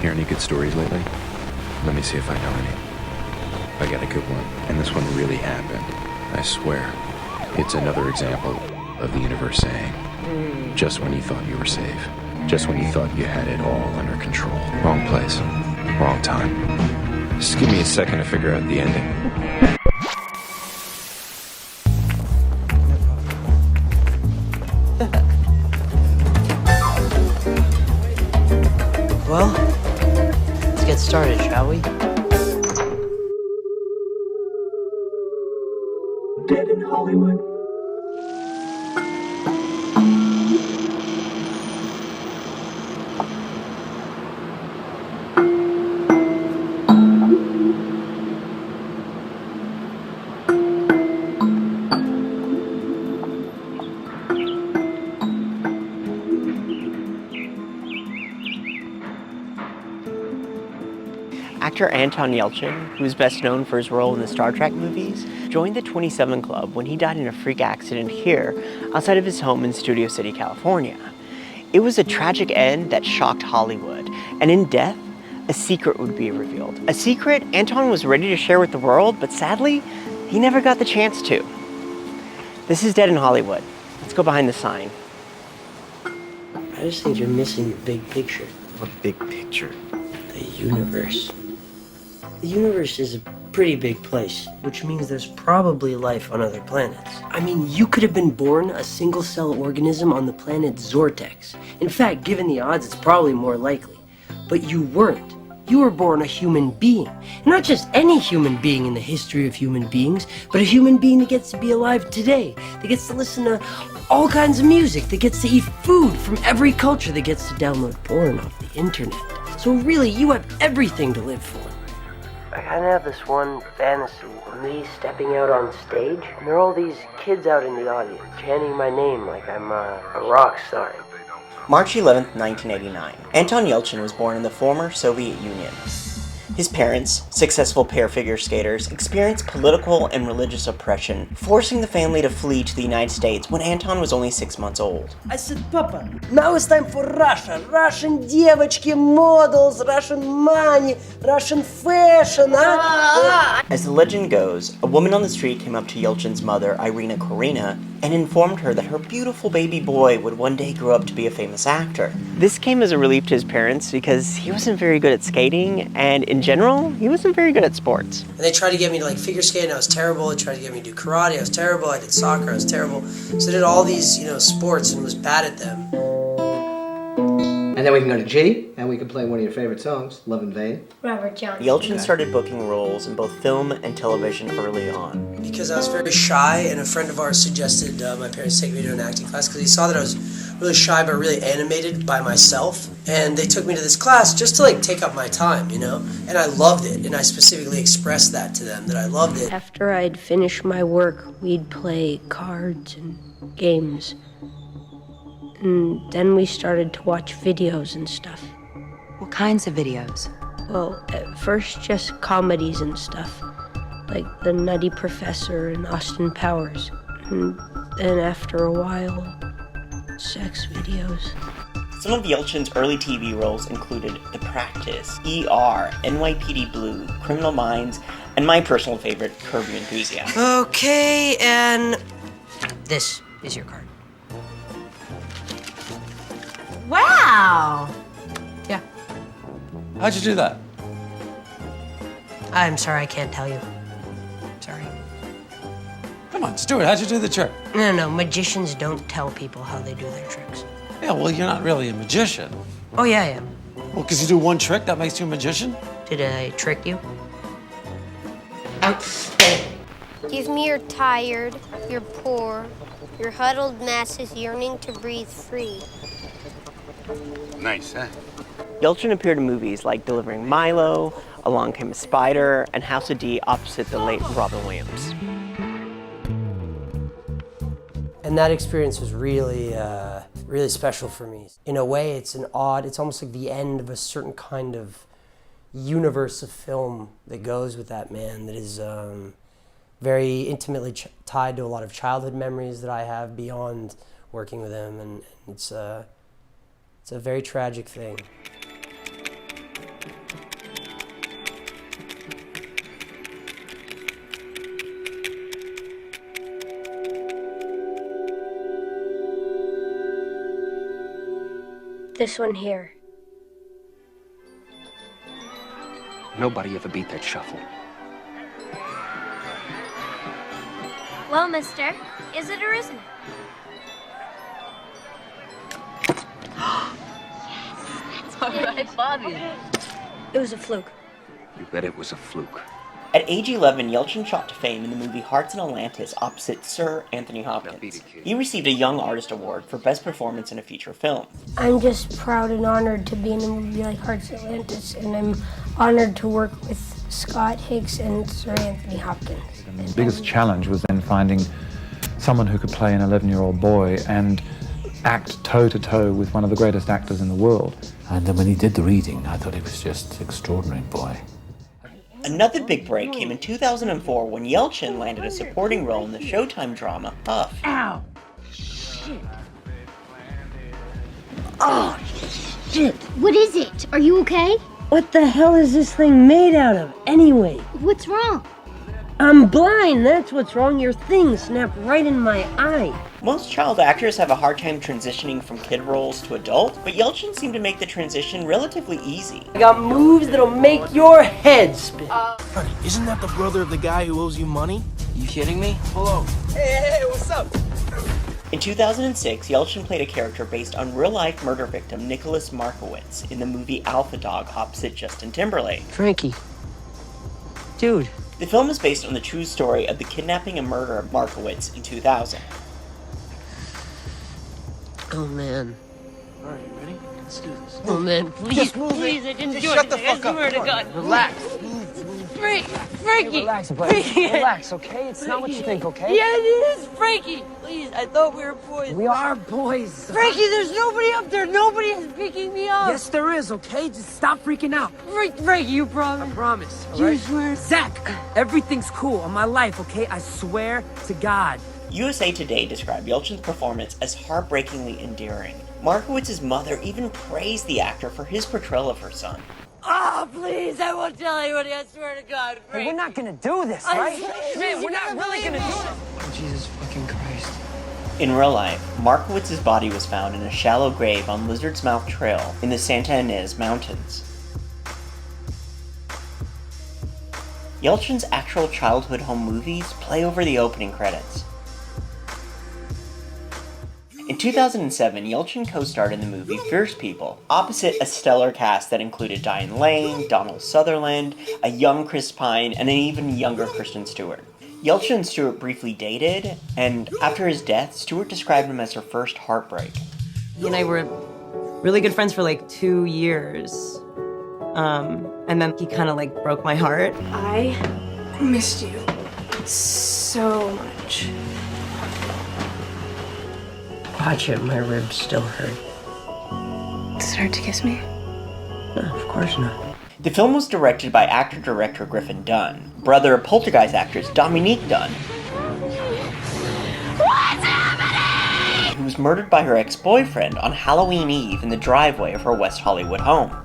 hear any good stories lately? Let me see if I know any. I got a good one, and this one really happened. I swear. It's another example of the universe saying, just when you thought you were safe, just when you thought you had it all under control. Wrong place, wrong time. Just give me a second to figure out the ending. Well, let's get started, shall we? Dead in Hollywood. Actor Anton Yelchin, who is best known for his role in the Star Trek movies, joined the 27 Club when he died in a freak accident here, outside of his home in Studio City, California. It was a tragic end that shocked Hollywood, and in death, a secret would be revealed. A secret Anton was ready to share with the world, but sadly, he never got the chance to. This is Dead in Hollywood. Let's go behind the sign. I just think you're missing the big picture. What big picture? The universe. The universe is a pretty big place, which means there's probably life on other planets. I mean, you could have been born a single-cell organism on the planet Zortex. In fact, given the odds, it's probably more likely. But you weren't. You were born a human being. And not just any human being in the history of human beings, but a human being that gets to be alive today, that gets to listen to all kinds of music, that gets to eat food from every culture, that gets to download porn off the internet. So really, you have everything to live for. I kind of have this one fantasy of me stepping out on stage, and there are all these kids out in the audience chanting my name like I'm a rock star. March 11th, 1989. Anton Yelchin was born in the former Soviet Union. His parents, successful pair figure skaters, experienced political and religious oppression, forcing the family to flee to the United States when Anton was only 6 months old. I said, Papa, now it's time for Russia. Russian девочки, models, Russian money, Russian fashion, huh? As the legend goes, a woman on the street came up to Yelchin's mother, Irina Korina, and informed her that her beautiful baby boy would one day grow up to be a famous actor. This came as a relief to his parents because he wasn't very good at skating, and in general, he wasn't very good at sports. And they tried to get me to figure skate, and I was terrible. They tried to get me to do karate, I was terrible. I did soccer, I was terrible. So I did all these, sports and was bad at them. And then we can go to G, and we can play one of your favorite songs, Love in Vain. Robert Johnson. Yelchin started booking roles in both film and television early on. Because I was very shy, and a friend of ours suggested my parents take me to an acting class because he saw that I was really shy but really animated by myself. And they took me to this class just to take up my time, And I loved it, and I specifically expressed that to them, that I loved it. After I'd finished my work, we'd play cards and games. And then we started to watch videos and stuff. What kinds of videos? Well, at first just comedies and stuff, like The Nutty Professor and Austin Powers. And then after a while, sex videos. Some of Yelchin's early TV roles included The Practice, ER, NYPD Blue, Criminal Minds, and my personal favorite, Curb Your Enthusiasm. Okay, and this is your card. Wow! Yeah. How'd you do that? I'm sorry, I can't tell you. Sorry. Come on, Stuart, how'd you do the trick? No, magicians don't tell people how they do their tricks. Yeah, well, you're not really a magician. Oh, yeah, I am. Well, because you do one trick, that makes you a magician? Did I trick you? Give me you're tired, you're poor, your huddled masses yearning to breathe free. Nice, huh? Yelchin appeared in movies like Delivering Milo, Along Came a Spider, and House of D opposite the late Robin Williams. And that experience was really, really special for me. In a way, it's almost like the end of a certain kind of universe of film that goes with that man that is very intimately tied to a lot of childhood memories that I have beyond working with him, and it's a very tragic thing. This one here. Nobody ever beat that shuffle. Well, mister, is it or isn't it? All right, Bobby. It was a fluke. You bet it was a fluke. At age 11, Yelchin shot to fame in the movie Hearts in Atlantis opposite Sir Anthony Hopkins. He received a Young Artist Award for Best Performance in a Feature Film. I'm just proud and honored to be in a movie like Hearts in Atlantis, and I'm honored to work with Scott Hicks and Sir Anthony Hopkins. The biggest challenge was then finding someone who could play an 11-year-old boy and act toe-to-toe with one of the greatest actors in the world. And then when he did the reading, I thought he was just extraordinary, boy. Another big break came in 2004 when Yelchin landed a supporting role in the Showtime drama Puff. Ow! Shit. Oh, shit. What is it? Are you okay? What the hell is this thing made out of, anyway? What's wrong? I'm blind, that's what's wrong. Your thing snapped right in my eye. Most child actors have a hard time transitioning from kid roles to adult, but Yelchin seemed to make the transition relatively easy. I got moves that'll make your head spin. Honey, isn't that the brother of the guy who owes you money? You kidding me? Hello. Hey, what's up? In 2006, Yelchin played a character based on real-life murder victim Nicholas Markowitz in the movie Alpha Dog opposite Justin Timberlake. Frankie. Dude. The film is based on the true story of the kidnapping and murder of Markowitz in 2000. Oh, man. All right, you ready? Let's do this. Oh, man, please, please, I didn't do shut the anything. fuck up. I swear to God. Relax. Frankie! Relax, buddy. Relax, okay? It's not what you think, okay? Yeah, it is! Frankie! Please, I thought we were boys. We are boys. Frankie, there's nobody up there! Nobody is picking me up! Yes, there is, okay? Just stop freaking out. Frankie, you promise? I promise, all You right? swear? Zach, everything's cool on my life, okay? I swear to God. USA Today described Yelchin's performance as heartbreakingly endearing. Markowitz's mother even praised the actor for his portrayal of her son. Oh, please, I won't tell anybody, I swear to God. Hey, we're not gonna do this, right? Man, we're not really gonna do this. Oh, Jesus fucking Christ. In real life, Markowitz's body was found in a shallow grave on Lizard's Mouth Trail in the Santa Ynez Mountains. Yelchin's actual childhood home movies play over the opening credits. In 2007, Yelchin co-starred in the movie Fierce People, opposite a stellar cast that included Diane Lane, Donald Sutherland, a young Chris Pine, and an even younger Kristen Stewart. Yelchin and Stewart briefly dated, and after his death, Stewart described him as her first heartbreak. He and I were really good friends for like 2 years. And then he kind of like broke my heart. I missed you so much. Watch it, my ribs still hurt. Does it hurt to kiss me? No, of course not. The film was directed by actor-director Griffin Dunn, brother of Poltergeist actress Dominique Dunn, who was murdered by her ex-boyfriend on Halloween Eve in the driveway of her West Hollywood home.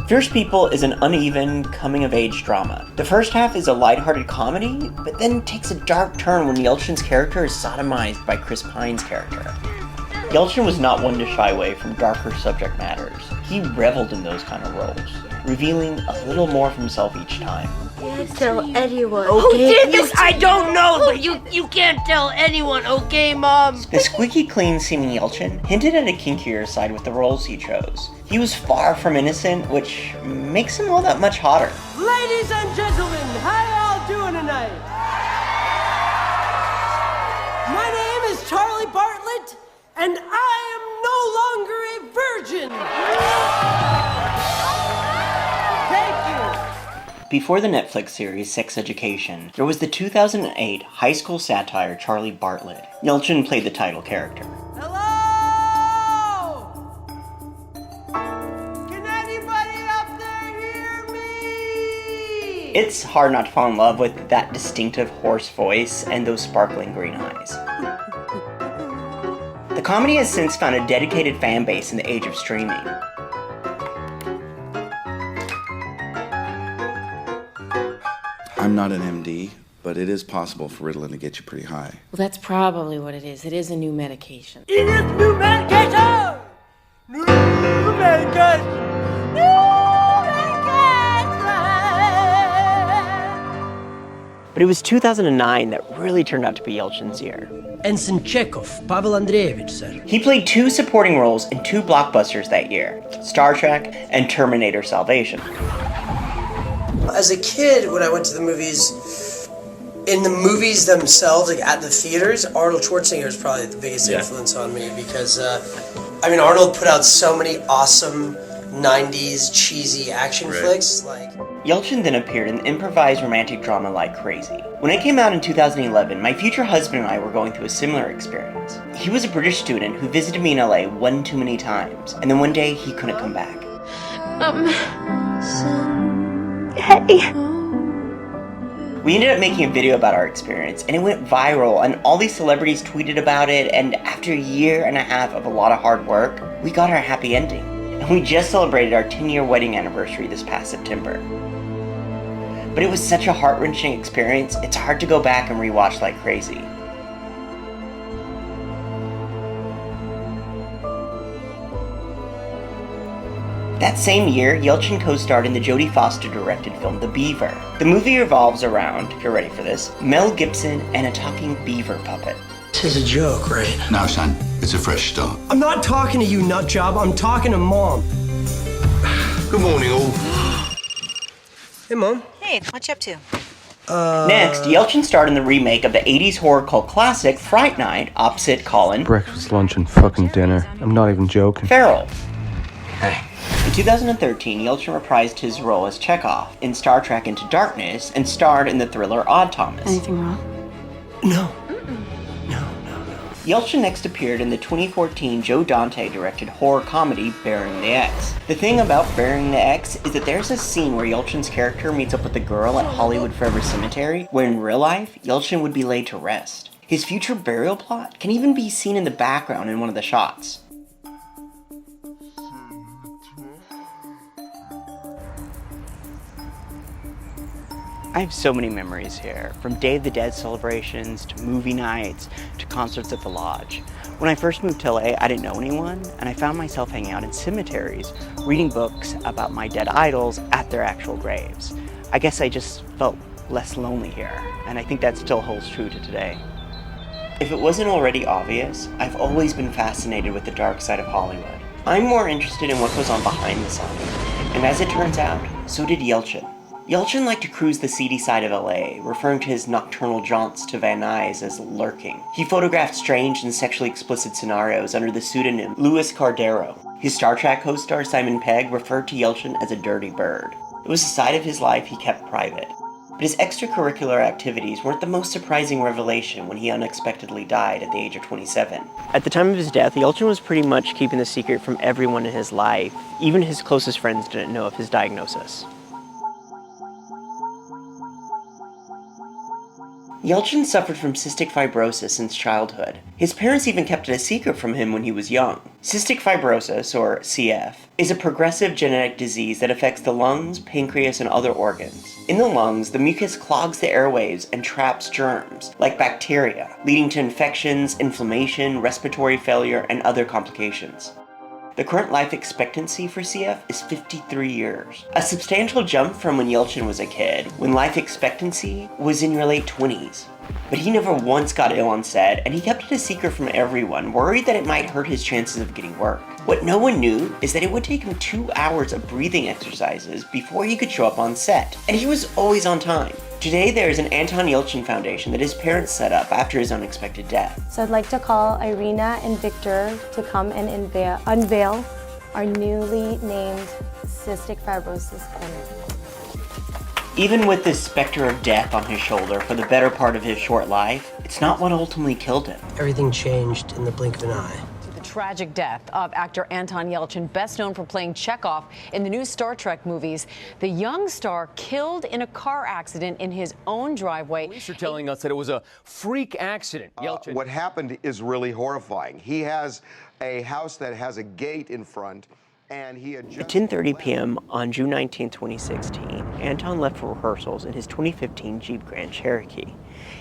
Fierce People is an uneven, coming-of-age drama. The first half is a lighthearted comedy, but then takes a dark turn when Yelchin's character is sodomized by Chris Pine's character. Yelchin was not one to shy away from darker subject matters. He reveled in those kind of roles, revealing a little more of himself each time. Can't tell anyone. Who did this? I don't know, but you can't tell anyone, okay, Mom? The squeaky clean seeming Yelchin hinted at a kinkier side with the roles he chose. He was far from innocent, which makes him all that much hotter. Ladies and gentlemen, how y'all doing tonight? My name is Charlie Bartlett, and I am no longer a virgin. Thank you. Before the Netflix series Sex Education, there was the 2008 high school satire Charlie Bartlett. Yelchin played the title character. Hello? Can anybody up there hear me? It's hard not to fall in love with that distinctive hoarse voice and those sparkling green eyes. The comedy has since found a dedicated fan base in the age of streaming. I'm not an MD, but it is possible for Ritalin to get you pretty high. Well, that's probably what it is. It is a new medication. It is new medication! New But it was 2009 that really turned out to be Yelchin's year. Ensign Chekhov, Pavel Andreevich, sir. He played 2 supporting roles in 2 blockbusters that year, Star Trek and Terminator Salvation. As a kid, when I went to the movies, in the movies themselves, like at the theaters, Arnold Schwarzenegger is probably the biggest influence on me because, Arnold put out so many awesome 90s cheesy action flicks. Yelchin then appeared in the improvised romantic drama Like Crazy. When it came out in 2011, my future husband and I were going through a similar experience. He was a British student who visited me in LA one too many times, and then one day he couldn't come back. Hey. We ended up making a video about our experience, and it went viral, and all these celebrities tweeted about it, and after a year and a half of a lot of hard work, we got our happy ending. And we just celebrated our 10-year wedding anniversary this past September. But it was such a heart-wrenching experience, it's hard to go back and rewatch Like Crazy. That same year, Yelchin co-starred in the Jodie Foster-directed film The Beaver. The movie revolves around, if you're ready for this, Mel Gibson and a talking beaver puppet. This is a joke, right? No, son, it's a fresh start. I'm not talking to you, nutjob. I'm talking to Mom. Good morning, all. Hey, Mom. Hey, what you up to? Next, Yelchin starred in the remake of the 80s horror cult classic Fright Night opposite Colin Breakfast, lunch, and fucking dinner. I'm not even joking. Farrell. Hey. In 2013, Yelchin reprised his role as Chekhov in Star Trek Into Darkness and starred in the thriller Odd Thomas. Anything wrong? No. Yelchin next appeared in the 2014 Joe Dante-directed horror comedy Burying the X. The thing about Burying the X is that there's a scene where Yelchin's character meets up with a girl at Hollywood Forever Cemetery, where in real life, Yelchin would be laid to rest. His future burial plot can even be seen in the background in one of the shots. I have so many memories here, from Day of the Dead celebrations, to movie nights, to concerts at the Lodge. When I first moved to LA, I didn't know anyone, and I found myself hanging out in cemeteries, reading books about my dead idols at their actual graves. I guess I just felt less lonely here, and I think that still holds true to today. If it wasn't already obvious, I've always been fascinated with the dark side of Hollywood. I'm more interested in what goes on behind the sign, and as it turns out, so did Yelchin. Yelchin liked to cruise the seedy side of LA, referring to his nocturnal jaunts to Van Nuys as lurking. He photographed strange and sexually explicit scenarios under the pseudonym Louis Cardero. His Star Trek co-star Simon Pegg referred to Yelchin as a dirty bird. It was a side of his life he kept private. But his extracurricular activities weren't the most surprising revelation when he unexpectedly died at the age of 27. At the time of his death, Yelchin was pretty much keeping the secret from everyone in his life. Even his closest friends didn't know of his diagnosis. Yelchin suffered from cystic fibrosis since childhood. His parents even kept it a secret from him when he was young. Cystic fibrosis, or CF, is a progressive genetic disease that affects the lungs, pancreas, and other organs. In the lungs, the mucus clogs the airways and traps germs, like bacteria, leading to infections, inflammation, respiratory failure, and other complications. The current life expectancy for CF is 53 years. A substantial jump from when Yelchin was a kid, when life expectancy was in your late 20s. But he never once got ill on set, and he kept it a secret from everyone, worried that it might hurt his chances of getting work. What no one knew is that it would take him 2 hours of breathing exercises before he could show up on set, and he was always on time. Today there is an Anton Yelchin Foundation that his parents set up after his unexpected death. So I'd like to call Irina and Victor to come and unveil our newly named Cystic Fibrosis Clinic. Even with this specter of death on his shoulder for the better part of his short life, it's not what ultimately killed him. Everything changed in the blink of an eye. The tragic death of actor Anton Yelchin, best known for playing Chekhov in the new Star Trek movies. The young star killed in a car accident in his own driveway. Police are telling us that it was a freak accident. Yelchin. What happened is really horrifying. He has a house that has a gate in front. And he had At 10:30 p.m. on June 19, 2016, Anton left for rehearsals in his 2015 Jeep Grand Cherokee.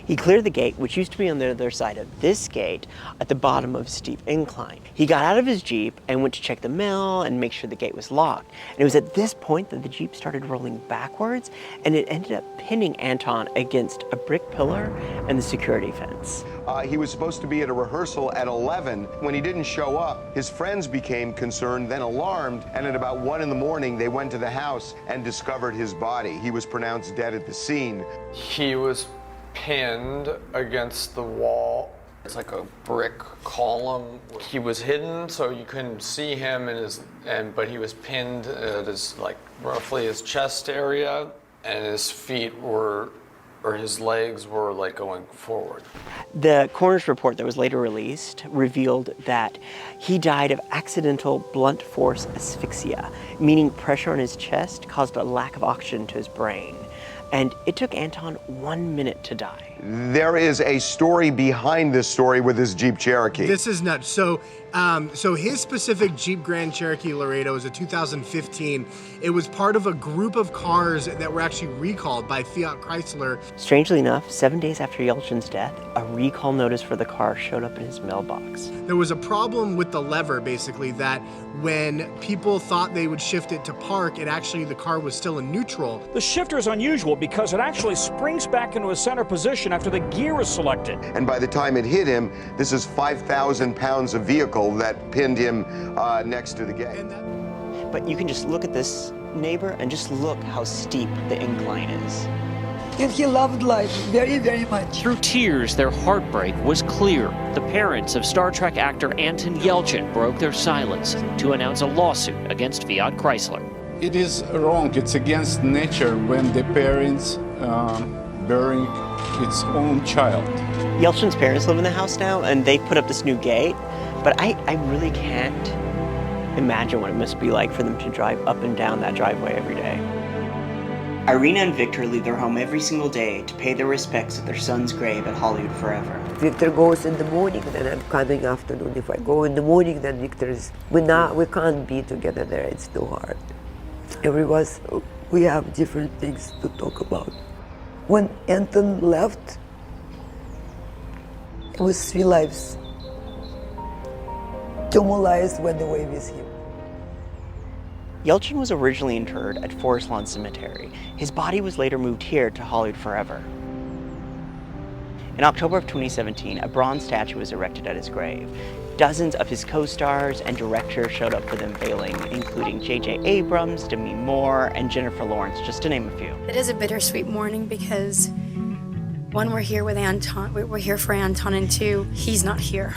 He cleared the gate, which used to be on the other side of this gate, at the bottom of a steep incline. He got out of his Jeep and went to check the mail and make sure the gate was locked. And it was at this point that the Jeep started rolling backwards, and it ended up pinning Anton against a brick pillar and the security fence. He was supposed to be at a rehearsal at 11. When he didn't show up, his friends became concerned, then alarmed, and at about 1 in the morning, they went to the house and discovered his body. He was pronounced dead at the scene. He was pinned against the wall. It's like a brick column. He was hidden, so you couldn't see him, but he was pinned at his, like, roughly his chest area, and his feet were, or his legs were, like, going forward. The coroner's report that was later released revealed that he died of accidental blunt force asphyxia, meaning pressure on his chest caused a lack of oxygen to his brain. And it took Anton 1 minute to die. There is a story behind this story with his Jeep Cherokee. This is nuts. So his specific Jeep Grand Cherokee Laredo is a 2015. It was part of a group of cars that were actually recalled by Fiat Chrysler. Strangely enough, 7 days after Yelchin's death, a recall notice for the car showed up in his mailbox. There was a problem with the lever, basically, that when people thought they would shift it to park, the car was still in neutral. The shifter is unusual because it actually springs back into a center position after the gear is selected. And by the time it hit him, this is 5,000 pounds of vehicle that pinned him next to the gate. But you can just look at this neighbor and just look how steep the incline is. And he loved life very, very much. Through tears, their heartbreak was clear. The parents of Star Trek actor Anton Yelchin broke their silence to announce a lawsuit against Fiat Chrysler. It is wrong. It's against nature when the parents burying its own child. Yelchin's parents live in the house now, and they put up this new gate, but I really can't imagine what it must be like for them to drive up and down that driveway every day. Irina and Victor leave their home every single day to pay their respects at their son's grave at Hollywood Forever. Victor goes in the morning, then I'm coming afternoon. If I go in the morning, then Victor is, we can't be together there, it's too hard. We have different things to talk about. When Anton left, it was 3 lives. 2 more lives went away with him. Yelchin was originally interred at Forest Lawn Cemetery. His body was later moved here to Hollywood Forever. In October of 2017, a bronze statue was erected at his grave. Dozens of his co-stars and directors showed up for the unveiling, including J.J. Abrams, Demi Moore, and Jennifer Lawrence, just to name a few. It is a bittersweet morning because, 1, we're here with Anton, we're here for Anton, and 2, he's not here.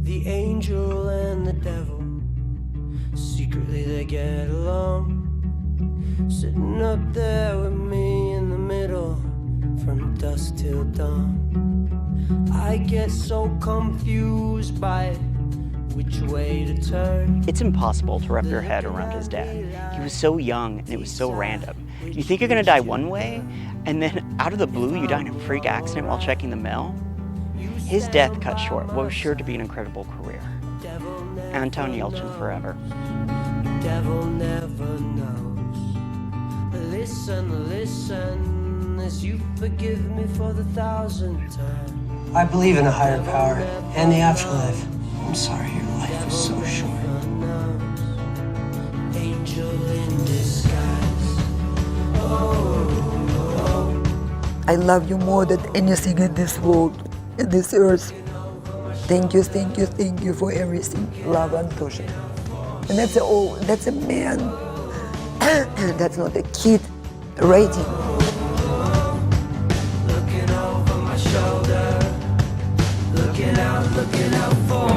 The angel and the devil, secretly they get along. Sitting up there with me in the middle, from dusk till dawn. I get so confused by which way to turn. It's impossible to wrap your head around his death. He was so young and it was so random. You think you're gonna die one way, and then out of the blue you die in a freak accident while checking the mail? His death cut short what was sure to be an incredible career. Anton Yelchin forever. Devil never knows. Listen, listen, as you forgive me for the 1,000th time. I believe in a higher power and the afterlife. I'm sorry your life is so short. Angel in disguise. I love you more than anything in this world, in this earth. Thank you, thank you, thank you for everything. Love, Antosha. And that's a man. That's not a kid writing. Looking over my shoulder, looking out for